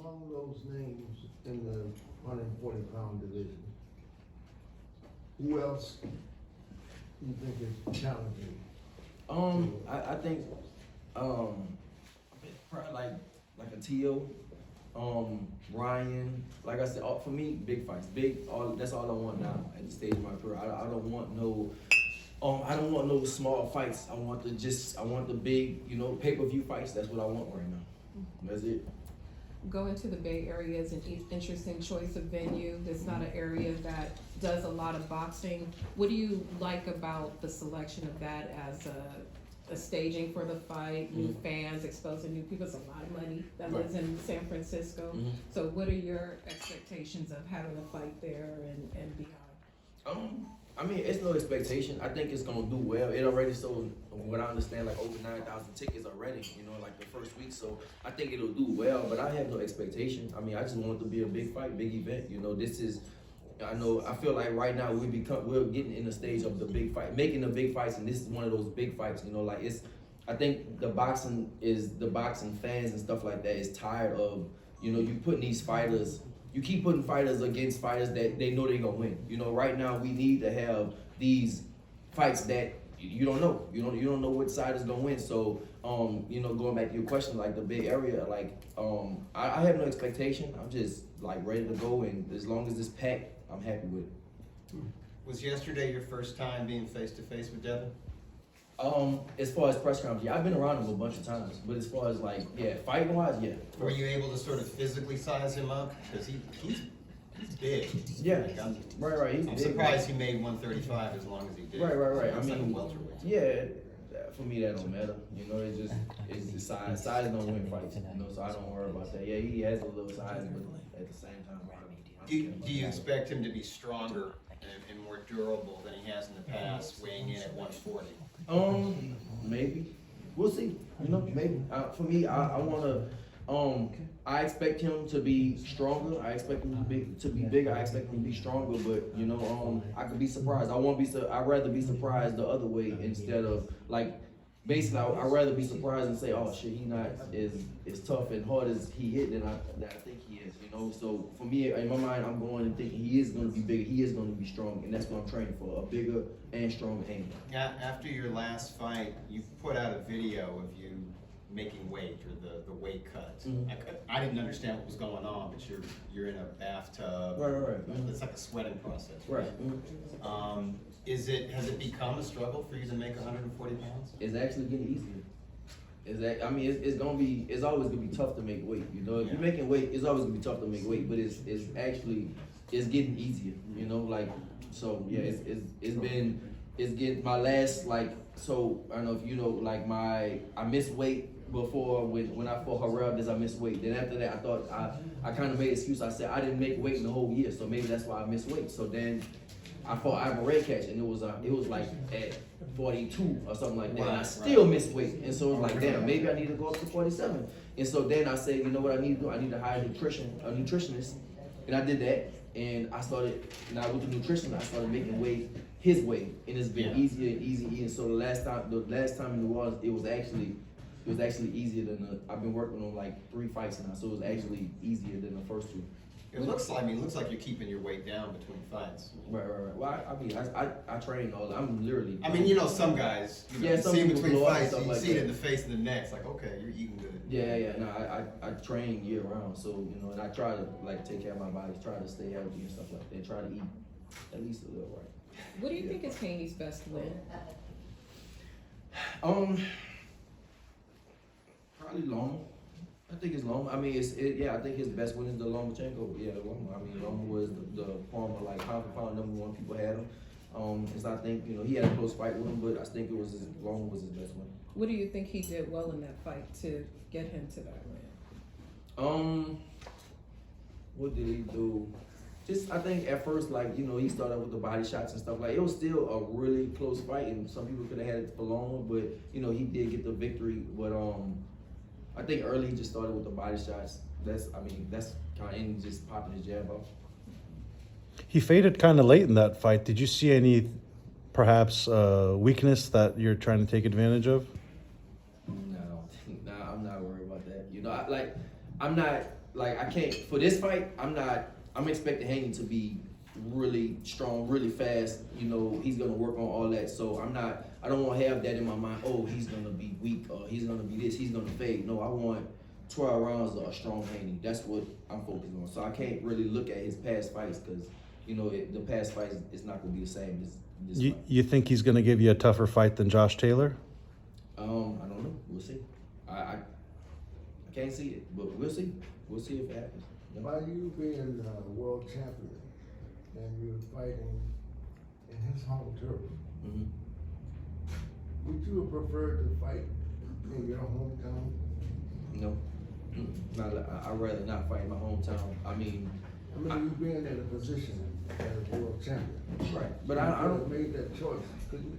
among those names in the 140-pound division, who else do you think is challenging? I think, probably like a T.O., Ryan. Like I said, for me, big fights, that's all I want now at the stage of my career. I don't want no, I don't want no small fights. I want the big, pay-per-view fights. That's what I want right now. That's it. Going to the Bay Area is an interesting choice of venue. It's not an area that does a lot of boxing. What do you like about the selection of that as a staging for the fight, new fans, exposing new people? It's a lot of money that lives in San Francisco. So what are your expectations of having a fight there and beyond? I mean, it's no expectation. I think it's gonna do well. It already sold, what I understand, like over 9,000 tickets already, like the first week. So I think it'll do well, but I have no expectation. I mean, I just want it to be a big fight, big event. This is, I feel like right now we're getting in the stage of the big fight, making the big fights, and this is one of those big fights. I think the boxing fans and stuff like that is tired of, you putting these fighters. You keep putting fighters against fighters that they know they're gonna win. Right now we need to have these fights that you don't know. You don't know which side is gonna win. So, going back to your question, like the Bay Area, I have no expectation. I'm just ready to go, and as long as it's packed, I'm happy with it. Was yesterday your first time being face to face with Devin? As far as press conference, yeah, I've been around him a bunch of times. But as far as fighting wise, yeah. Were you able to sort of physically size him up? Because he's big. Yeah, right. I'm surprised he made 135 as long as he did. Right. It's like a welterweight. Yeah, for me that don't matter. It's the size. Size don't win fights. So I don't worry about that. Yeah, he has a little size, but at the same time, Do you expect him to be stronger and more durable than he has in the past, weighing in at 140? Maybe. We'll see. Maybe. For me, I wanna. I expect him to be stronger. I expect him to be bigger. I expect him to be stronger. But I could be surprised. I'd rather be surprised the other way instead of basically, I'd rather be surprised and say, oh shit, he not as tough and hard as he hit than I think he is. So for me, in my mind, I'm going and thinking he is going to be bigger. He is going to be strong, and that's what I'm training for: a bigger and stronger Haney. After your last fight, you put out a video of you making weight, or the weight cut. I didn't understand what was going on, but you're in a bathtub. Right. It's like a sweating process. Right. Has it become a struggle for you to make 140 pounds? It's actually getting easier. It's always gonna be tough to make weight. If you're making weight, it's always gonna be tough to make weight. But it's getting easier. So yeah, it's getting my last so I don't know if I missed weight before when I fought Harrell. I missed weight. Then after that, I thought I kind of made an excuse. I said I didn't make weight in the whole year, so maybe that's why I missed weight. So then I fought Ivan Redcatch, and it was at 42 or something like that. And I still missed weight, and so it was damn, maybe I need to go up to 47. And so then I said, you know what I need to do? I need to hire a nutritionist, and I did that. And I started. Now with the nutrition, I started making weight his way, and it's been easier and easier. And so the last time in New Orleans, it was actually easier than I've been working on 3 fights now, so it was actually easier than the first 2. It looks like you're keeping your weight down between fights. Right. Well, I train all. I'm literally. Some guys. Some see people between fights, you see it that. in the face and the neck. It's like, okay, you're eating good. Yeah. No, I train year round, so and I try to take care of my body, try to stay healthy and stuff like that. Try to eat at least a little right. What do you think is Haney's best win? Probably long. I think it's long. I think his best win is the Lomachenko. Yeah, the Loma. Loma was the former pound for pound #1 people had him. I think he had a close fight with him, but I think Loma was his best win. What do you think he did well in that fight to get him to that win? What did he do? I think at first, he started with the body shots and stuff. It was still a really close fight, and some people could have had it for longer, but he did get the victory. But I think early he just started with the body shots. That's kind of just popping his jab off. He faded kind of late in that fight. Did you see any, perhaps, weakness that you're trying to take advantage of? No, I'm not worried about that. I'm not. like I can't for this fight. I'm expecting Haney to be really strong, really fast. You know, he's gonna work on all that. So I don't want to have that in my mind. Oh, he's gonna be weak, or he's gonna be this, he's gonna fade. No, I want 12 rounds of a strong Haney. That's what I'm focused on. So I can't really look at his past fights because, you know, the past fights is not gonna be the same as this fight. You think he's going to give you a tougher fight than Josh Taylor? I don't know. We'll see. I can't see it, but we'll see. We'll see if it happens. Yeah. By you being world champion and you're fighting in his home turf, Mhm. would you have preferred to fight in your hometown? No. I'd rather not fight in my hometown. I mean, you being in a position as world champion. right. But You I could have don't. made that choice, couldn't you?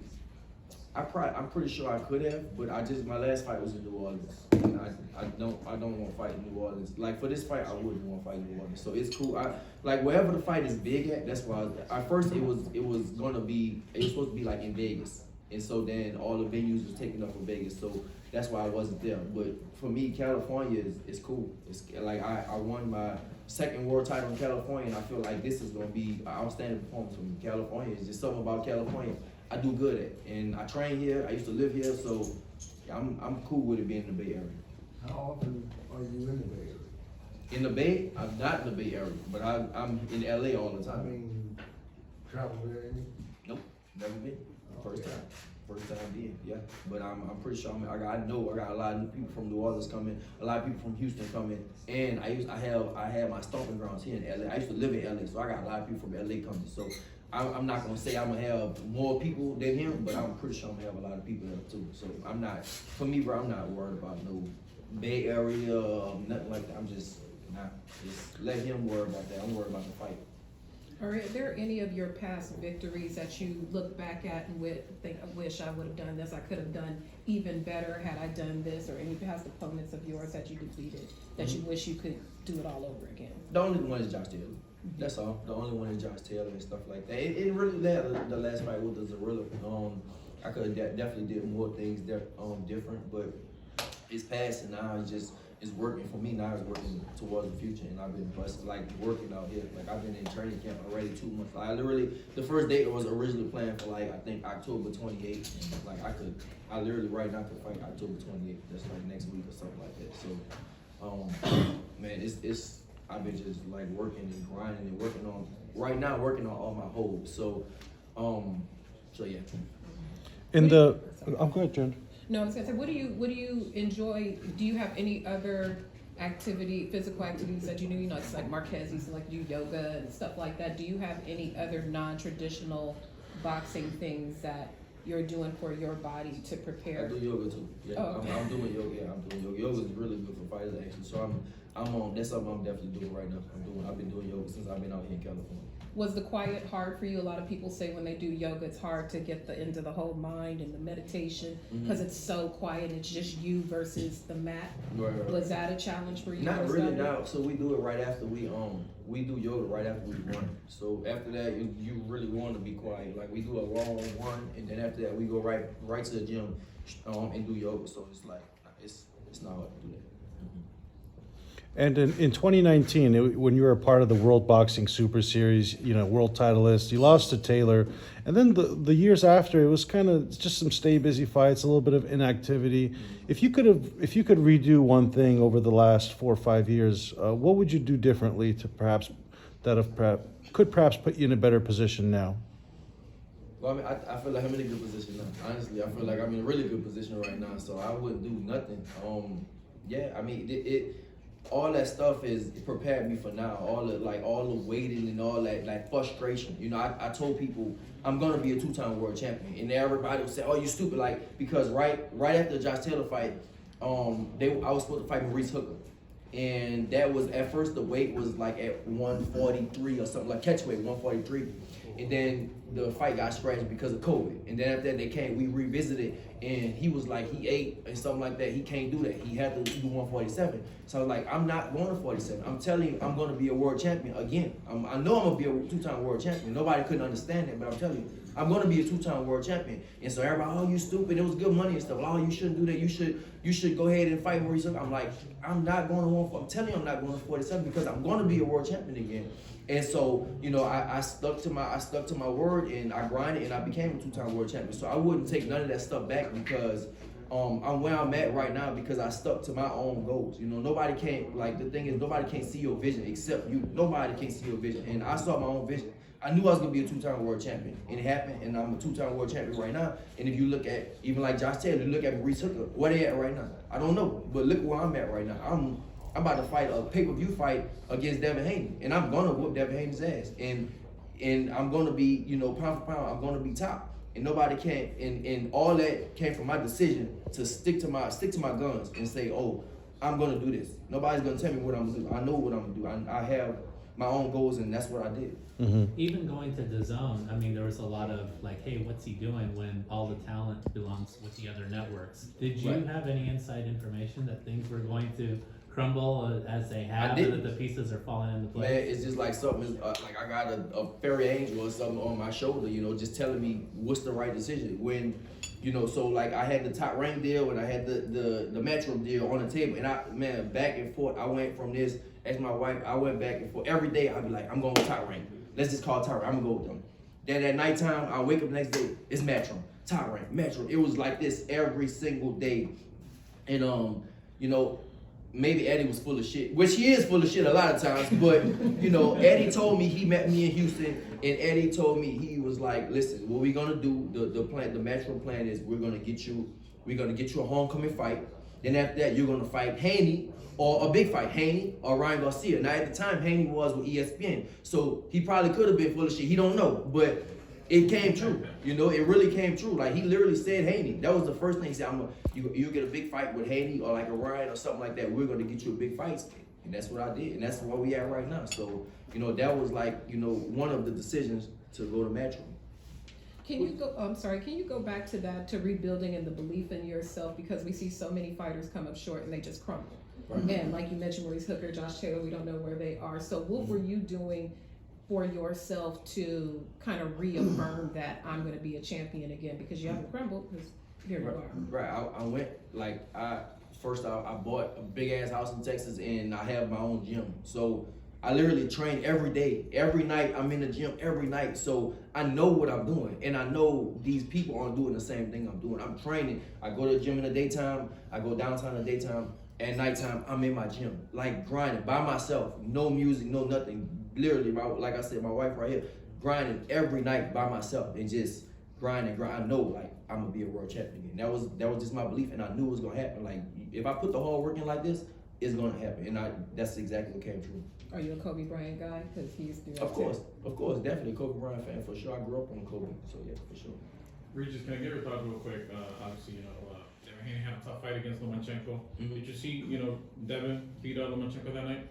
I'm pretty sure I could have, but my last fight was in New Orleans. And I don't want to fight in New Orleans. Like for this fight, I wouldn't want to fight in New Orleans. So it's cool. Like wherever the fight is big at, that's why. At first it was supposed to be like in Vegas, and so then all the venues was taken up for Vegas. So that's why I wasn't there. But for me, California is cool. It's like I won my second world title in California, and I feel like this is gonna be an outstanding performance from California. It's just something about California I do good at, and I train here. I used to live here, so I'm cool with it being in the Bay Area. How often are you in the Bay Area? In the Bay, I'm not in the Bay Area, but I'm in LA all the I time. mean, travel there any? Nope, never been. First Okay. time. First time being, yeah. But I'm pretty sure I know I got a lot of people from New Orleans coming, a lot of people from Houston coming, and I have my stomping grounds here in LA. I used to live in LA, so I got a lot of people from LA coming. So I'm not gonna say I'm gonna have more people than him, but I'm pretty sure I'm gonna have a lot of people there too. So for me, bro, I'm not worried about no Bay Area, nothing like that. I'm just let him worry about that. I'm worried about the fight. Are there any of your past victories that you look back at and think, I wish I would have done this, I could have done even better had I done this, or any past opponents of yours that you defeated that you wish you could do it all over again? The only one is Josh Taylor. That's all. The only one is Josh Taylor and stuff like that. It really the last fight with the Zorilla. I could have definitely did more things different, but it's past and now it's working for me. Now it's working towards the future, and I've been working out here. Like I've been in training camp already 2 months. I literally the first date was originally planned for I think October 28th. And I literally right now could fight October 28th. That's like next week or something like that. So, man, it's I've been just working and grinding and working on all my holds. So, so yeah. I'm good, Jen. No, I was gonna say, what do you enjoy? Do you have any other physical activities that you do? You know, it's like Marquez used to do yoga and stuff like that. Do you have any other non-traditional boxing things that you're doing for your body to prepare? I do yoga too. Yeah, Oh, okay. I'm doing yoga. Yeah, I'm doing yoga. Yoga is really good for fighters actually. So I'm on. That's something I'm definitely doing right now. I've been doing yoga since I've been out here in California. Was the quiet hard for you? A lot of people say when they do yoga, it's hard to get into the whole mind and the meditation because it's so quiet. It's just you versus the mat. Right. Was that a challenge for you? Not first really started? now. So we do it right after we do yoga right after we run. So after that, you really want to be quiet. Like we do a long run, and then after that we go right to the gym and do yoga. So it's not hard to do that. And in 2019, when you were a part of the World Boxing Super Series, world titleist, you lost to Taylor. And then the years after, it was kind of just some stay busy fights, a little bit of inactivity. If you could redo one thing over the last 4 or 5 years, what would you do differently to perhaps put you in a better position now? Well, I mean, I feel like I'm in a good position now. Honestly, I feel like I'm in a really good position right now. So I wouldn't do nothing. Yeah, I mean, all that stuff is prepared me for now. All the waiting and all that frustration. I told people I'm gonna be a 2-time world champion, and everybody would say, "Oh, you stupid!" Because right after the Josh Taylor fight, I was supposed to fight Maurice Hooker, and that was at first the weight was at 143 or something catchweight 143, and then the fight got scratched because of COVID. And then after that, we revisited, and he was like, he ate and something like that. He can't do that. He had to do 147. So I was like, I'm not going to 47. I'm telling you, I'm going to be a world champion again. I know I'm going to be a 2-time world champion. Nobody couldn't understand that, but I'm telling you, I'm going to be a 2-time world champion. And so everybody, oh, you stupid. It was good money and stuff. Oh, you shouldn't do that. You should go ahead and fight Maurice. I'm like, I'm not going to I'm telling you, I'm not going to 47 because I'm going to be a world champion again. And so, you know, I stuck to my word, and I grinded, and I became a 2-time world champion. So I wouldn't take none of that stuff back because I'm where I'm at right now because I stuck to my own goals. You know, nobody can't, like, the thing is, nobody can't see your vision except you. Nobody can see your vision. And I saw my own vision. I knew I was going to be a 2-time world champion, and it happened, and I'm a 2-time world champion right now. And if you look at, even like Josh Taylor, you look at Regis Prograis, where they at right now? I don't know, but look where I'm at right now. I'm about to fight a pay-per-view fight against Devin Haney, and I'm going to whoop Devin Haney's ass. And I'm going to be, you know, pound for pound, I'm going to be top. And nobody can, and all that came from my decision to stick to my guns and say, oh, I'm going to do this. Nobody's going to tell me what I'm going to do. I know what I'm going to do. I have my own goals, and that's what I did. Mm-hmm. Even going to the zone, I mean, there was a lot of like, hey, what's he doing when all the talent belongs with the other networks? Did you Right. have any inside information that things were going to crumble as they have, I or didn't. that the pieces are falling into place? Man, it's just like something, like I got a fairy angel or something on my shoulder, you know, just telling me what's the right decision. When, you know, so like I had the top rank deal and I had the matchroom deal on the table, and man, back and forth, I went from this, as my wife, I went back and forth. Every day I'd be like, I'm going with top rank. Let's just call it top rank, I'm gonna go with them. Then at nighttime, I wake up the next day, it's matchroom, top rank, matchroom. It was like this every single day. And you know, maybe Eddie was full of shit, which he is full of shit a lot of times, but you know, Eddie told me, he met me in Houston, and Eddie told me, he was like, listen, what we're gonna do, the matchroom plan is we're gonna get you a homecoming fight. Then after that, you're gonna fight Haney, or a big fight, Haney or Ryan Garcia. Now at the time, Haney was with ESPN, so he probably could have been full of shit, he don't know, but it came true, you know, it really came true. Like, he literally said Haney. That was the first thing he said, you get a big fight with Haney or like a Ryan or something like that, we're gonna get you a big fight. And that's what I did, and that's where we at right now. So, you know, that was like, you know, one of the decisions to go to matchroom. Can you go back to that, to rebuilding and the belief in yourself, because we see so many fighters come up short and they just crumble. Right. And like you mentioned, Maurice Hooker, Josh Taylor, we don't know where they are. So what were you doing for yourself to kind of reaffirm that I'm going to be a champion again? Because you haven't crumbled, because here you are. Right, I went, like, I bought a big ass house in Texas, and I have my own gym. So I literally train every day. Every night, I'm in the gym every night. So I know what I'm doing, and I know these people aren't doing the same thing I'm doing. I'm training. I go to the gym in the daytime. I go downtown in the daytime. At nighttime, I'm in my gym, like grinding by myself. No music, no nothing. Literally, like I said, my wife right here, grinding every night by myself, and just grinding. I know, like, I'm gonna be a world champion again. That was just my belief, and I knew it was gonna happen. Like, if I put the hard work in like this, it's gonna happen, and that's exactly what came true. Are you a Kobe Bryant guy? Because he used to do that. Of course, definitely a Kobe Bryant fan for sure. I grew up on Kobe, so yeah, for sure. Regis, can I get your thoughts real quick? Obviously, you know, Devin Haney had a tough fight against Lomachenko. Mhm. Did you see, you know, Devin beat out Lomachenko that night?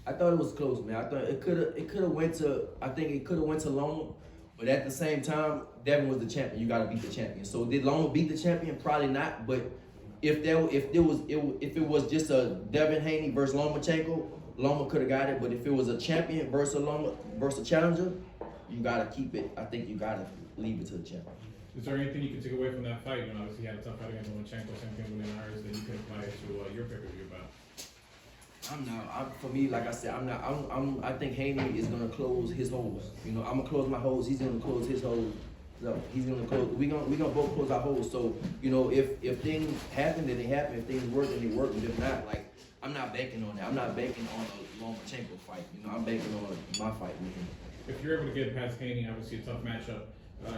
I thought it was close, man. I thought it could have went to Loma, but at the same time, Devin was the champion. You got to beat the champion. So did Loma beat the champion? Probably not. But if it was just a Devin Haney versus Lomachenko, Loma could have got it. But if it was a champion versus a challenger, you got to keep it. I think you got to leave it to the champion. Is there anything you can take away from that fight? You know, obviously he had a tough fight against Lomachenko, same thing with Harris, that you can apply to your pay-per-view about. For me, like I said, I think Haney is gonna close his holes. You know, I'm gonna close my holes. He's gonna close his holes. So he's gonna close. We gonna both close our holes. So, you know, if things happen, then they happen. If things work, then they work. And if not, like, I'm not banking on that. I'm not banking on a Lomachenko fight. You know, I'm banking on my fight with him. If you're able to get past Haney, obviously a tough matchup.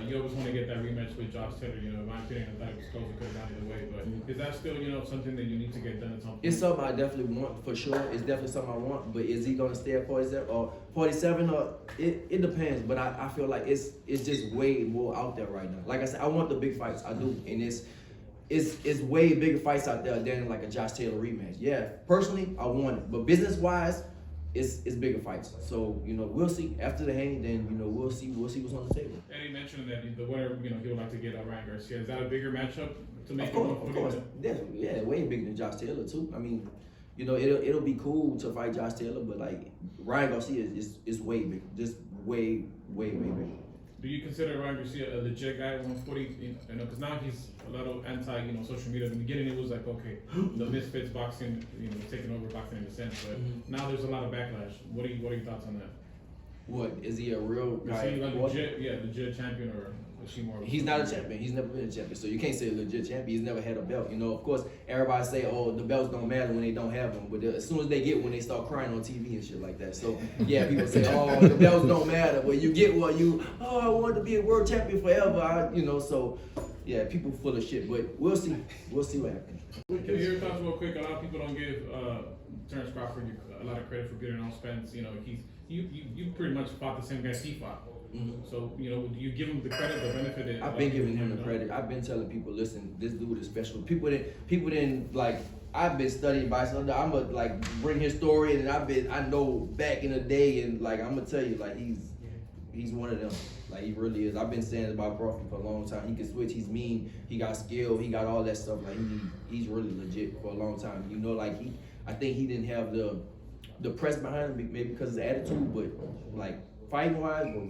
You always want to get that rematch with Josh Taylor. You know, in my opinion, I thought it was close. It could have gone either way. But is that still, you know, something that you need to get done at some point? It's something I definitely want, for sure. It's definitely something I want. But is he gonna stay at 47 or 47? Or it depends. But I feel like it's just way more out there right now. Like I said, I want the big fights. I do, and it's way bigger fights out there than like a Josh Taylor rematch. Yeah, personally, I want it. But business wise, it's bigger fights. So, you know, we'll see. After the Haney, then, you know, we'll see what's on the table. And he mentioned that the winner, you know, he would like to get Ryan Garcia. Is that a bigger matchup to make Of course, definitely. Yeah, way bigger than Josh Taylor too. I mean, you know, it'll be cool to fight Josh Taylor, but like Ryan Garcia is way big, just way bigger. Do you consider Ryan Garcia a legit guy at 140? You know, because now he's a little anti, you know, social media. In the beginning, it was like, okay, the misfits boxing, you know, taking over boxing in a sense. But now there's a lot of backlash. What are your thoughts on that? What is he a real guy? Is he like legit champion, or is he more? He's not a champion. He's never been a champion, so you can't say a legit champion. He's never had a belt. You know, of course, everybody say, "Oh, the belts don't matter when they don't have them," but as soon as they get one, they start crying on TV and shit like that. So yeah, people say, "Oh, the belts don't matter." Well, you get one, I want to be a world champion forever. You know, so yeah, people full of shit. But we'll see. We'll see what happens. Can you hear your thoughts real quick? A lot of people don't give Terrence Crawford a lot of credit for getting on Spence. You know, you pretty much fought the same guy he fought. So, you know, do you give him the credit, the benefit? I've been giving him the credit. I've been telling people, listen, this dude is special. People didn't like. I've been studying by something. I'm gonna like bring his story, and I know back in the day, and like I'm gonna tell you, like he's one of them. Like he really is. I've been saying it about Crawford for a long time. He can switch. He's mean. He got skill. He got all that stuff. Like he's really legit for a long time. You know, like I think he didn't have the press behind him, maybe because of his attitude, but like fighting wise, bro,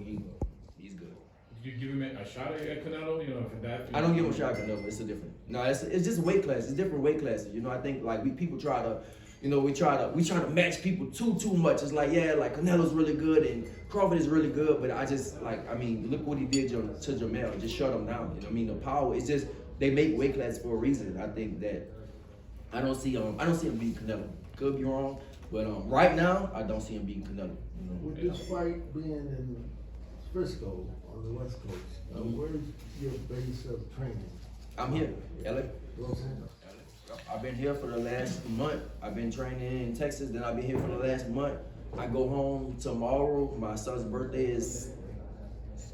he's good. Did you give him a shot at Canelo? You know, for that. I don't give him a shot at Canelo. It's a different. No, it's just weight class. It's different weight classes. You know, I think like people try to. You know, we try to match people too much. It's like, yeah, like Canelo's really good and Crawford is really good, but I just like, I mean, look what he did to Jamel, just shut him down. You know what I mean? The power, it's just they make weight class for a reason. I think that I don't see him beating Canelo. Could be wrong, but right now I don't see him beating Canelo. You know? With this fight being in Frisco on the West Coast, where's your base of training? I'm here, LA. Los Angeles. I've been here for the last month. I've been training in Texas, then I've been here for the last month. I go home tomorrow. My son's birthday is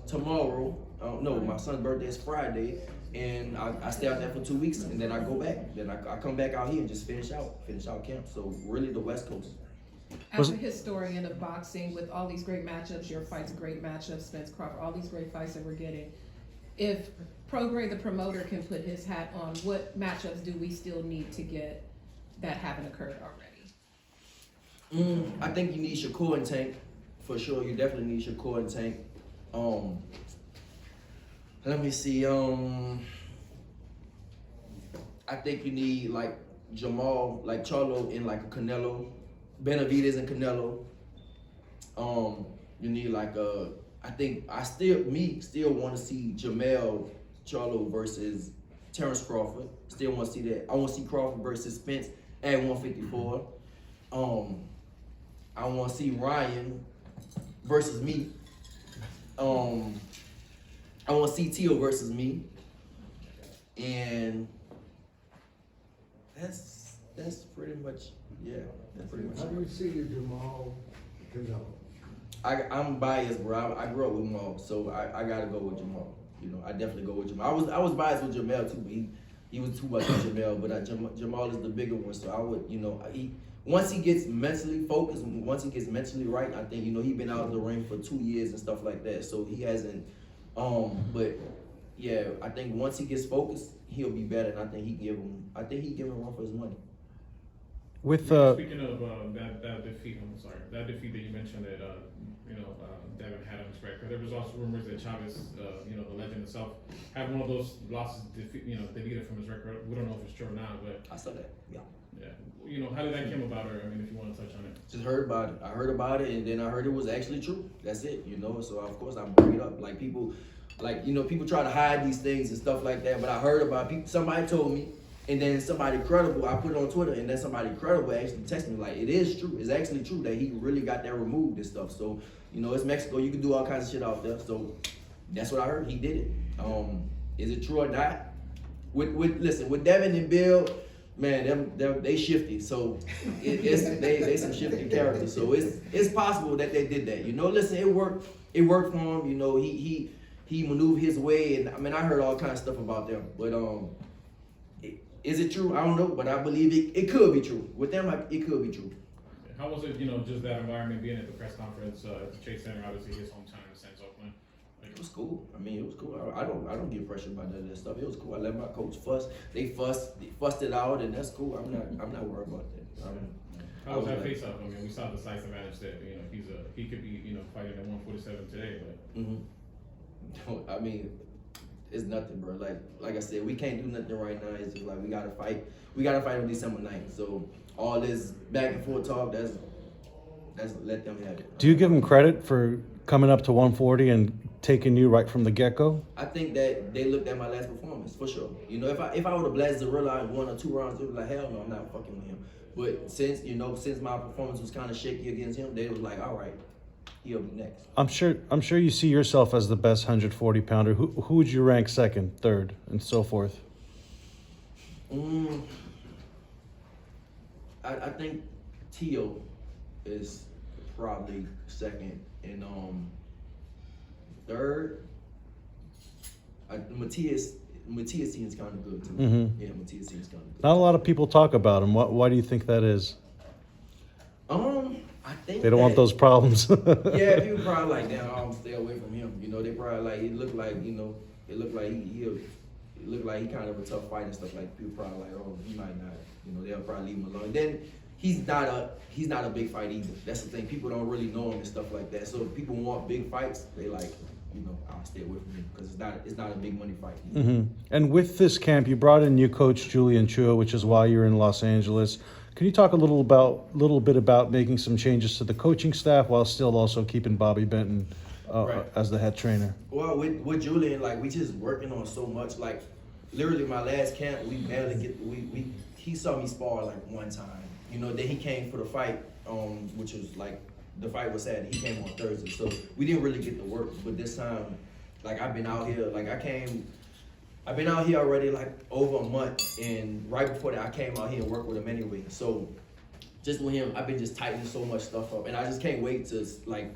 tomorrow. No, my son's birthday is Friday. And I stay out there for 2 weeks, and then I go back. Then I come back out here and just finish out camp. So really the West Coast. As a historian of boxing, with all these great matchups, your fight's a great matchup, Spence Crawford, all these great fights that we're getting. If Prograis, the promoter, can put his hat on, what matchups do we still need to get that haven't occurred already? I think you need Shakur and Tank, for sure. You definitely need Shakur and Tank. Let me see. I think you need like Jamal, like Charlo, and like a Canelo, Benavidez and Canelo. You need like a. I think I still want to see Jamel Charlo versus Terrence Crawford. Still want to see that. I want to see Crawford versus Spence at 154. I want to see Ryan versus me. I want to see Teal versus me. And that's pretty much, yeah, that's pretty much How do you see your Jamal Canelo? I'm biased, bro. I grew up with Jamal, so I gotta go with Jamal. You know, I definitely go with Jamal. I was biased with Jamel too, but he was too much with Jamel. But Jamal is the bigger one, so I would, you know, once he gets mentally focused, once he gets mentally right, I think, you know, he's been out of the ring for 2 years and stuff like that, so he hasn't. But yeah, I think once he gets focused, he'll be better, and I think he give him a run for his money. With Speaking of that defeat, that defeat that you mentioned that Devin had on his record, there was also rumors that Chavez, the legend himself, had one of those losses deleted from his record. We don't know if it's true or not, but I saw that. Yeah. Yeah. How did that come about, or if you want to touch on it? Just heard about it. I heard about it, and then I heard it was actually true. That's it. So of course I bring it up. Like people try to hide these things and stuff like that. But I heard about people. Somebody told me. And then somebody credible, I put it on Twitter, and then somebody credible actually texted me like, it is true. It's actually true that he really got that removed and stuff. So, it's Mexico. You can do all kinds of shit out there. So that's what I heard. He did it. Is it true or not? With Devin and Bill, man, they shifty. So they some shifty characters. So it's possible that they did that. Listen, it worked. It worked for him. He maneuvered his way, and I mean I heard all kinds of stuff about them, but Is it true? I don't know, but I believe it could be true. With them, it could be true. How was it, you know, just that environment, being at the press conference, at the Chase Center, obviously his hometown in a sense, Oakland? It was cool. I mean, it was cool. I don't get pressured by none of that stuff. It was cool. I let my coach fuss. They fussed it out, and that's cool. I'm not worried about that. How was that face-off? I mean, we saw the size advantage that, you know, he could be, you know, fighting at 147 today, but. I mean, it's nothing, bro. Like I said, we can't do nothing right now. It's just like we gotta fight. We gotta fight on December 9th. So all this back and forth talk, that's let them have it. Do you give them credit for coming up to 140 and taking you right from the get-go? I think that they looked at my last performance for sure. You know, if I would have blasted Zorilla in 1 or 2 rounds, they would be like, hell no, I'm not fucking with him. But since my performance was kind of shaky against him, they was like, all right, he'll be next. I'm sure you see yourself as the best 140-pounder. Who would you rank second, third, and so forth? I think Tio is probably second, and third, Matias seems kind of good too. Mm-hmm. Yeah, Matias seems kind of good. Not a lot of people talk about him. Why do you think that is? I think They don't want those problems. Yeah, people probably like, damn, stay away from him. You know, they probably like, it looked like he kind of a tough fight and stuff. Like people probably like, oh, he might not. You know, they'll probably leave him alone. Then he's not a big fight either. That's the thing. People don't really know him and stuff like that. So if people want big fights, they like, you know, I'll stay away from him because it's not a big money fight. Mm-hmm. And with this camp, you brought in new coach Julian Chua, which is why you're in Los Angeles. Can you talk a little bit about making some changes to the coaching staff while still also keeping Bobby Benton Right. as the head trainer? Well, with Julian, like we just working on so much. Like literally, my last camp, we barely get he saw me spar like one time. You know, then he came for the fight, which was like the fight was Saturday. He came on Thursday, so we didn't really get to work. But this time, like I've been out here, I've been out here already like over a month, and right before that I came out here and worked with him anyway. So just with him, I've been just tightening so much stuff up, and I just can't wait to like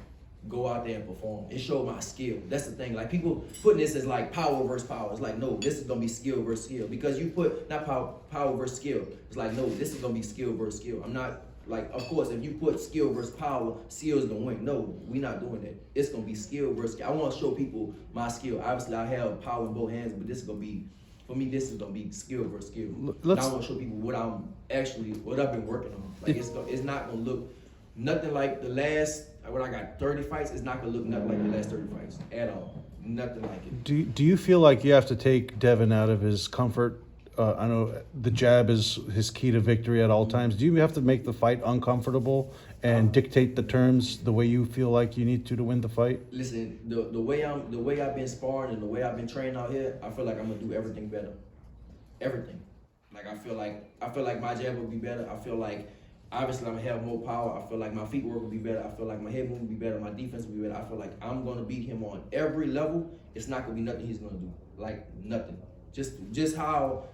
go out there and perform. It showed my skill. That's the thing. Like people putting this as like power versus power. It's like, no, this is gonna be skill versus skill. Because you put not power versus skill. It's like, no, this is gonna be skill versus skill. I'm not like, of course, if you put skill versus power, skill is gonna win. No, we're not doing that. It's gonna be skill versus skill. I want to show people my skill. Obviously, I have power in both hands, but this is gonna be, for me, this is gonna be skill versus skill. And I want to show people what I've been working on. Like it's not gonna look nothing like the last. When I got 30 fights, it's not gonna look nothing like the last 30 fights at all. Nothing like it. Do you feel like you have to take Devin out of his comfort? I know the jab is his key to victory at all times. Do you have to make the fight uncomfortable and dictate the terms the way you feel like you need to win the fight? Listen, the way I've been sparring and the way I've been training out here, I feel like I'm gonna do everything better. Everything. Like I feel like my jab will be better. I feel like obviously I'm gonna have more power. I feel like my feet work will be better. I feel like my head move will be better. My defense will be better. I feel like I'm gonna beat him on every level. It's not gonna be nothing he's gonna do. Like nothing. Just how.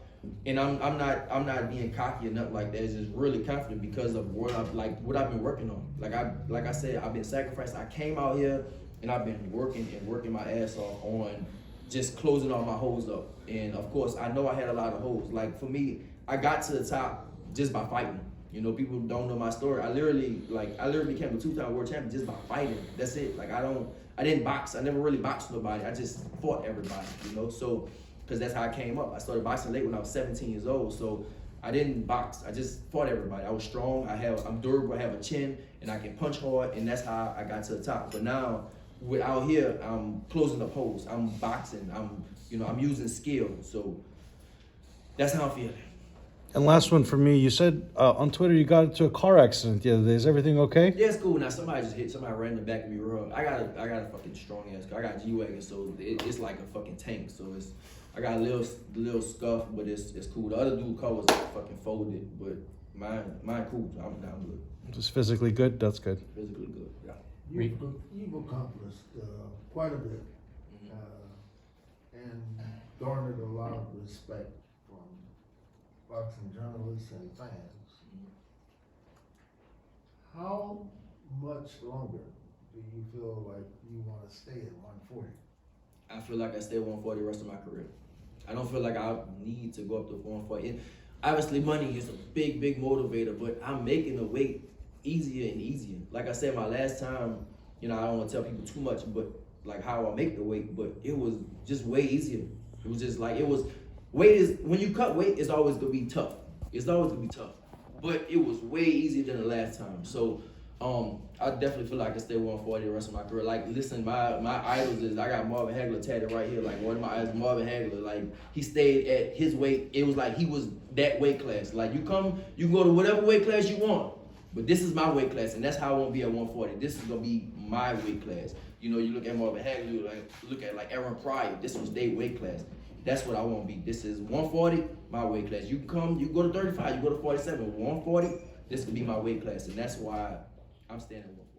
And I'm not being cocky or nothing like that. It's just really confident because of what I've been working on. Like I said, I've been sacrificing. I came out here and I've been working my ass off on just closing all my holes up. And of course, I know I had a lot of holes. Like for me, I got to the top just by fighting. You know, people don't know my story. I literally became a 2-time world champion just by fighting. That's it. Like I didn't box. I never really boxed nobody. I just fought everybody. You know, so. Because that's how I came up. I started boxing late when I was 17 years old, so I didn't box. I just fought everybody. I was strong. I'm durable. I have a chin, and I can punch hard, and that's how I got to the top. But now, out here, I'm closing up holes. I'm boxing. I'm using skill. So that's how I'm feeling. And last one for me, you said on Twitter you got into a car accident the other day. Is everything okay? Yeah, it's cool. Now somebody ran in the back of me real. I got a fucking strong ass car. I got a G-Wagon, so it's like a fucking tank. So I got a little scuff, but it's cool. The other dude car was fucking folded, but mine cool. I'm good. Just physically good? That's good. Physically good. Yeah. You've accomplished quite a bit and garnered a lot of respect from boxing journalists and fans. How much longer do you feel like you want to stay at 140? I feel like I stay at 140 the rest of my career. I don't feel like I need to go up to 140. And obviously, money is a big motivator, but I'm making the weight easier and easier. Like I said, my last time, you know, I don't want to tell people too much, but like how I make the weight, but it was just way easier. It was just like, weight is, when you cut weight, it's always gonna be tough. It's always gonna be tough. But it was way easier than the last time. So I definitely feel like I can stay 140 the rest of my career. Like, listen, my idols is, I got Marvin Hagler tatted right here. Like, one of my idols, Marvin Hagler, like, he stayed at his weight. It was like he was that weight class. Like, you can go to whatever weight class you want. But this is my weight class, and that's how I want to be at 140. This is gonna be my weight class. You know, you look at Marvin Hagler, you look at like Aaron Pryor. This was their weight class. That's what I want to be. This is 140, my weight class. You go to 35, you go to 47. 140, this could be my weight class, and that's why I'm standing 140.